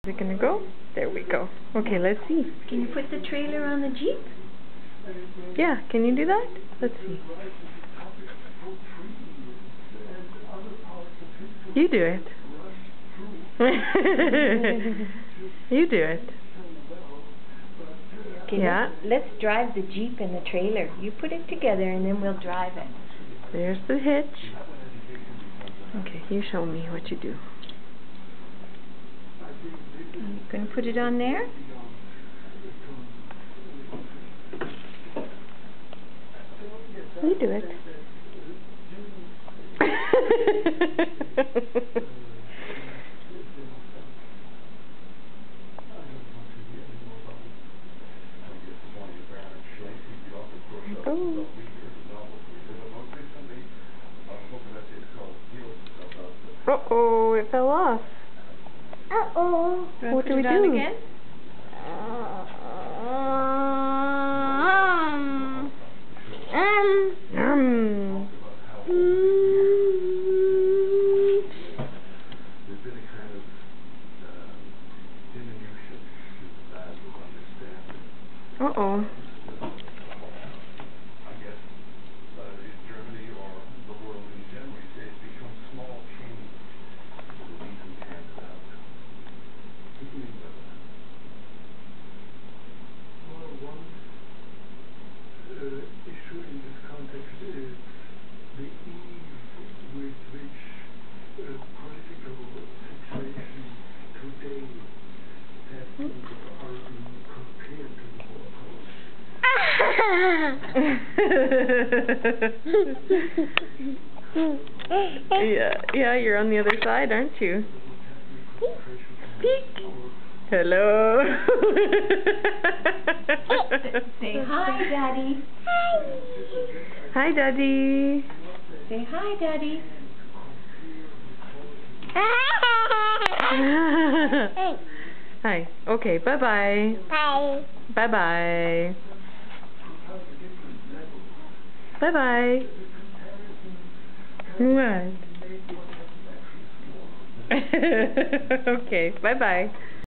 Is it gonna go? There we go. Okay, let's see. Can you put the trailer on the Jeep? Yeah, can you do that? Let's see. You do it. You do it. Okay, yeah. Let's drive the Jeep and the trailer. You put it together and then we'll drive it. There's the hitch. Okay, you show me what you do. You gonna put it on there? You do it. Oh. Uh-oh, it fell off. Uh-oh. What do we do? Again? Uh-oh. Issue in this context is the ease with which political situations today have been compared to the war. Yeah, you're on the other side, aren't you? Peek. Hello. Say hi, Daddy. Hi, Daddy. Say hi, Daddy. Hi. Okay, bye-bye. Bye. Bye-bye. Bye-bye. What? Okay, bye-bye.